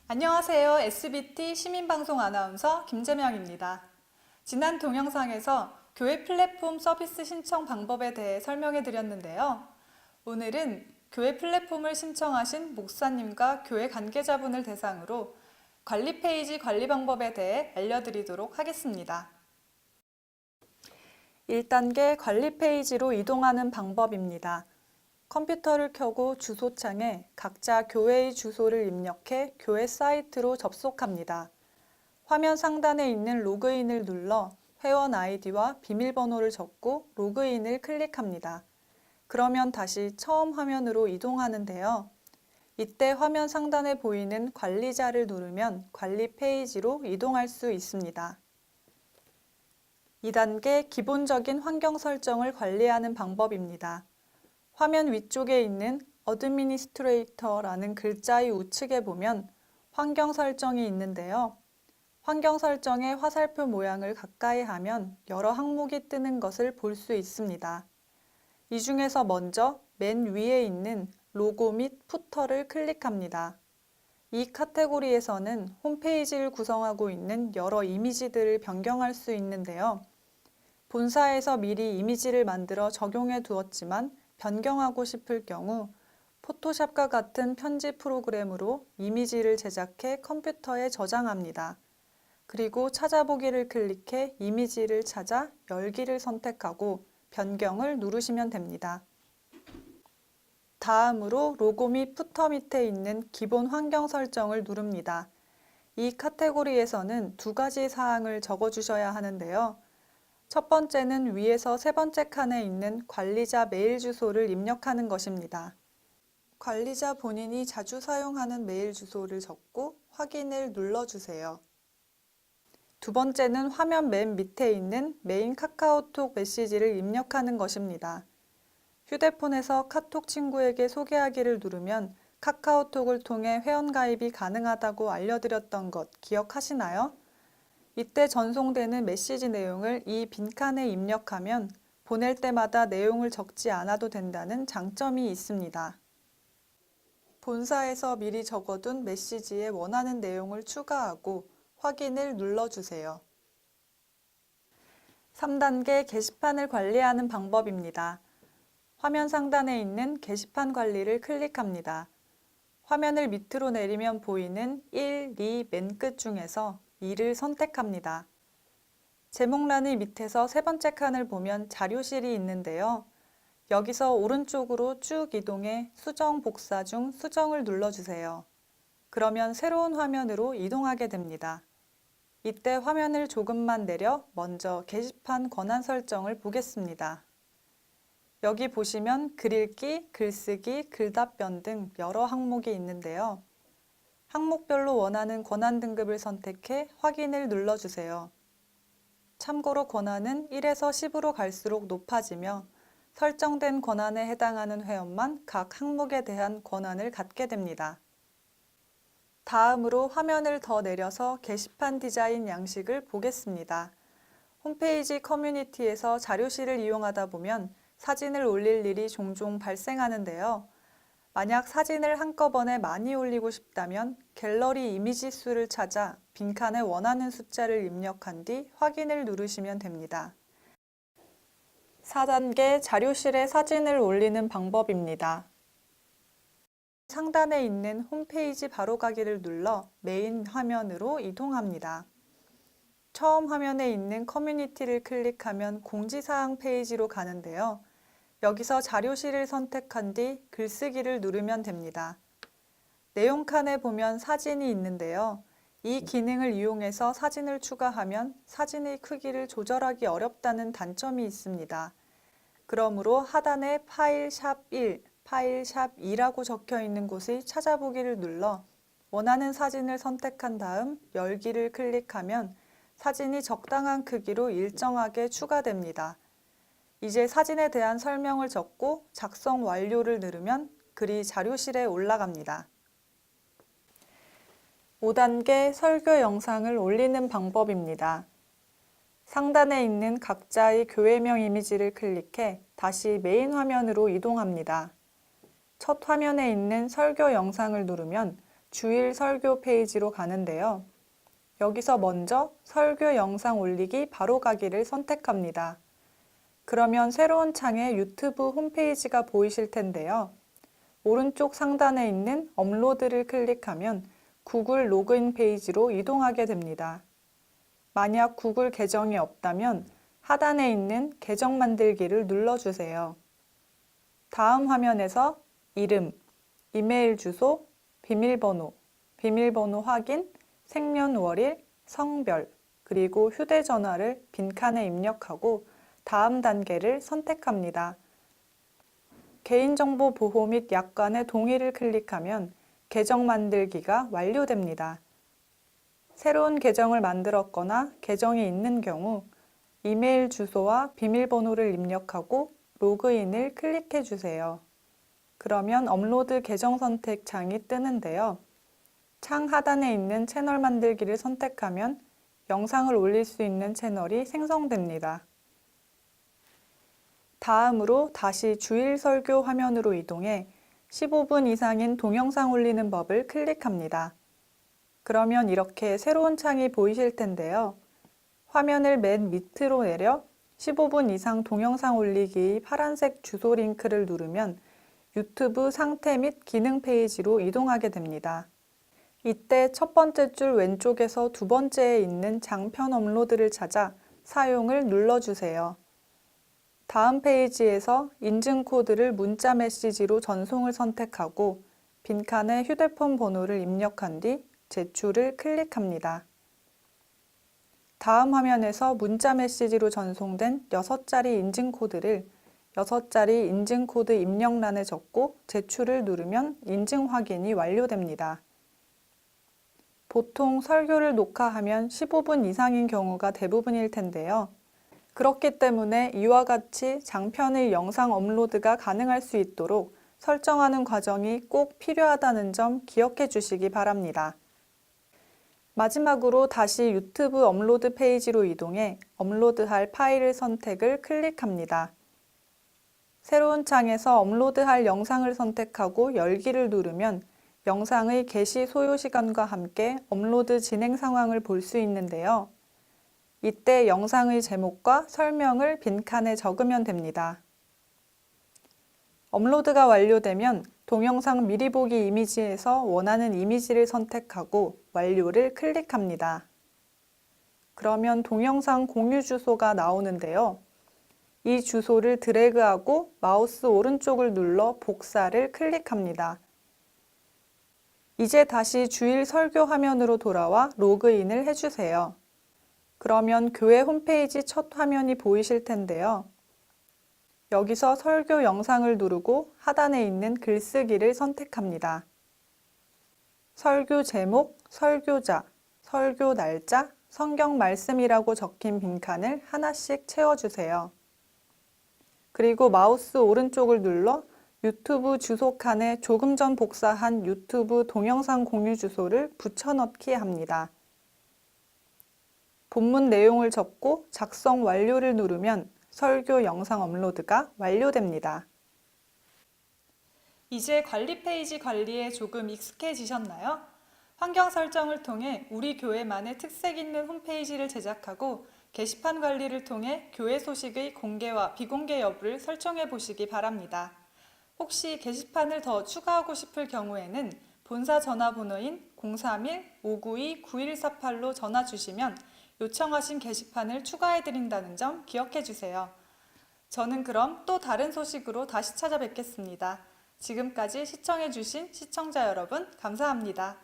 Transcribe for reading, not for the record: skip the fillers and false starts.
안녕하세요. SBT 시민방송 아나운서 김재명입니다. 지난 동영상에서 교회 플랫폼 서비스 신청 방법에 대해 설명해 드렸는데요. 오늘은 교회 플랫폼을 신청하신 목사님과 교회 관계자분을 대상으로 관리 페이지 관리 방법에 대해 알려드리도록 하겠습니다. 1단계 관리 페이지로 이동하는 방법입니다. 컴퓨터를 켜고 주소창에 각자 교회의 주소를 입력해 교회 사이트로 접속합니다. 화면 상단에 있는 로그인을 눌러 회원 아이디와 비밀번호를 적고 로그인을 클릭합니다. 그러면 다시 처음 화면으로 이동하는데요. 이때 화면 상단에 보이는 관리자를 누르면 관리 페이지로 이동할 수 있습니다. 2단계 기본적인 환경 설정을 관리하는 방법입니다. 화면 위쪽에 있는 어드미니스트레이터라는 글자의 우측에 보면 환경 설정이 있는데요. 환경 설정의 화살표 모양을 가까이 하면 여러 항목이 뜨는 것을 볼 수 있습니다. 이 중에서 먼저 맨 위에 있는 로고 및 푸터를 클릭합니다. 이 카테고리에서는 홈페이지를 구성하고 있는 여러 이미지들을 변경할 수 있는데요. 본사에서 미리 이미지를 만들어 적용해 두었지만 변경하고 싶을 경우 포토샵과 같은 편집 프로그램으로 이미지를 제작해 컴퓨터에 저장합니다. 그리고 찾아보기를 클릭해 이미지를 찾아 열기를 선택하고 변경을 누르시면 됩니다. 다음으로 로고 및 푸터 밑에 있는 기본 환경 설정을 누릅니다. 이 카테고리에서는 두 가지 사항을 적어주셔야 하는데요. 첫 번째는 위에서 세 번째 칸에 있는 관리자 메일 주소를 입력하는 것입니다. 관리자 본인이 자주 사용하는 메일 주소를 적고 확인을 눌러주세요. 두 번째는 화면 맨 밑에 있는 메인 카카오톡 메시지를 입력하는 것입니다. 휴대폰에서 카톡 친구에게 소개하기를 누르면 카카오톡을 통해 회원가입이 가능하다고 알려드렸던 것 기억하시나요? 이때 전송되는 메시지 내용을 이 빈칸에 입력하면 보낼 때마다 내용을 적지 않아도 된다는 장점이 있습니다. 본사에서 미리 적어둔 메시지에 원하는 내용을 추가하고 확인을 눌러주세요. 3단계 게시판을 관리하는 방법입니다. 화면 상단에 있는 게시판 관리를 클릭합니다. 화면을 밑으로 내리면 보이는 1, 2 맨 끝 중에서 2를 선택합니다. 제목란의 밑에서 세 번째 칸을 보면 자료실이 있는데요. 여기서 오른쪽으로 쭉 이동해 수정 복사 중 수정을 눌러주세요. 그러면 새로운 화면으로 이동하게 됩니다. 이때 화면을 조금만 내려 먼저 게시판 권한 설정을 보겠습니다. 여기 보시면 글 읽기, 글쓰기, 글답변 등 여러 항목이 있는데요. 항목별로 원하는 권한 등급을 선택해 확인을 눌러주세요. 참고로 권한은 1에서 10으로 갈수록 높아지며 설정된 권한에 해당하는 회원만 각 항목에 대한 권한을 갖게 됩니다. 다음으로 화면을 더 내려서 게시판 디자인 양식을 보겠습니다. 홈페이지 커뮤니티에서 자료실을 이용하다 보면 사진을 올릴 일이 종종 발생하는데요. 만약 사진을 한꺼번에 많이 올리고 싶다면 갤러리 이미지 수를 찾아 빈칸에 원하는 숫자를 입력한 뒤 확인을 누르시면 됩니다. 4단계 자료실에 사진을 올리는 방법입니다. 상단에 있는 홈페이지 바로가기를 눌러 메인 화면으로 이동합니다. 처음 화면에 있는 커뮤니티를 클릭하면 공지사항 페이지로 가는데요. 여기서 자료실을 선택한 뒤 글쓰기를 누르면 됩니다. 내용 칸에 보면 사진이 있는데요. 이 기능을 이용해서 사진을 추가하면 사진의 크기를 조절하기 어렵다는 단점이 있습니다. 그러므로 하단에 파일 샵 1, 파일 샵 2라고 적혀 있는 곳의 찾아보기를 눌러 원하는 사진을 선택한 다음 열기를 클릭하면 사진이 적당한 크기로 일정하게 추가됩니다. 이제 사진에 대한 설명을 적고 작성 완료를 누르면 글이 자료실에 올라갑니다. 5단계 설교 영상을 올리는 방법입니다. 상단에 있는 각자의 교회명 이미지를 클릭해 다시 메인 화면으로 이동합니다. 첫 화면에 있는 설교 영상을 누르면 주일 설교 페이지로 가는데요. 여기서 먼저 설교 영상 올리기 바로 가기를 선택합니다. 그러면 새로운 창에 유튜브 홈페이지가 보이실 텐데요. 오른쪽 상단에 있는 업로드를 클릭하면 구글 로그인 페이지로 이동하게 됩니다. 만약 구글 계정이 없다면 하단에 있는 계정 만들기를 눌러주세요. 다음 화면에서 이름, 이메일 주소, 비밀번호 확인, 생년월일, 성별, 그리고 휴대전화를 빈칸에 입력하고 다음 단계를 선택합니다. 개인정보 보호 및 약관의 동의를 클릭하면 계정 만들기가 완료됩니다. 새로운 계정을 만들었거나 계정이 있는 경우 이메일 주소와 비밀번호를 입력하고 로그인을 클릭해 주세요. 그러면 업로드 계정 선택 창이 뜨는데요. 창 하단에 있는 채널 만들기를 선택하면 영상을 올릴 수 있는 채널이 생성됩니다. 다음으로 다시 주일 설교 화면으로 이동해 15분 이상인 동영상 올리는 법을 클릭합니다. 그러면 이렇게 새로운 창이 보이실 텐데요. 화면을 맨 밑으로 내려 15분 이상 동영상 올리기 파란색 주소 링크를 누르면 유튜브 상태 및 기능 페이지로 이동하게 됩니다. 이때 첫 번째 줄 왼쪽에서 두 번째에 있는 장편 업로드를 찾아 사용을 눌러주세요. 다음 페이지에서 인증 코드를 문자 메시지로 전송을 선택하고 빈칸에 휴대폰 번호를 입력한 뒤 제출을 클릭합니다. 다음 화면에서 문자 메시지로 전송된 6자리 인증 코드를 6자리 인증 코드 입력란에 적고 제출을 누르면 인증 확인이 완료됩니다. 보통 설교를 녹화하면 15분 이상인 경우가 대부분일 텐데요. 그렇기 때문에 이와 같이 장편의 영상 업로드가 가능할 수 있도록 설정하는 과정이 꼭 필요하다는 점 기억해 주시기 바랍니다. 마지막으로 다시 유튜브 업로드 페이지로 이동해 업로드할 파일을 선택을 클릭합니다. 새로운 창에서 업로드할 영상을 선택하고 열기를 누르면 영상의 게시 소요 시간과 함께 업로드 진행 상황을 볼 수 있는데요. 이때 영상의 제목과 설명을 빈칸에 적으면 됩니다. 업로드가 완료되면 동영상 미리 보기 이미지에서 원하는 이미지를 선택하고 완료를 클릭합니다. 그러면 동영상 공유 주소가 나오는데요. 이 주소를 드래그하고 마우스 오른쪽을 눌러 복사를 클릭합니다. 이제 다시 주일 설교 화면으로 돌아와 로그인을 해주세요. 그러면 교회 홈페이지 첫 화면이 보이실 텐데요. 여기서 설교 영상을 누르고 하단에 있는 글쓰기를 선택합니다. 설교 제목, 설교자, 설교 날짜, 성경 말씀이라고 적힌 빈칸을 하나씩 채워주세요. 그리고 마우스 오른쪽을 눌러 유튜브 주소 칸에 조금 전 복사한 유튜브 동영상 공유 주소를 붙여넣기 합니다. 본문 내용을 적고 작성 완료를 누르면 설교 영상 업로드가 완료됩니다. 이제 관리 페이지 관리에 조금 익숙해지셨나요? 환경 설정을 통해 우리 교회만의 특색 있는 홈페이지를 제작하고 게시판 관리를 통해 교회 소식의 공개와 비공개 여부를 설정해 보시기 바랍니다. 혹시 게시판을 더 추가하고 싶을 경우에는 본사 전화번호인 031-592-9148로 전화 주시면 요청하신 게시판을 추가해 드린다는 점 기억해 주세요. 저는 그럼 또 다른 소식으로 다시 찾아뵙겠습니다. 지금까지 시청해 주신 시청자 여러분 감사합니다.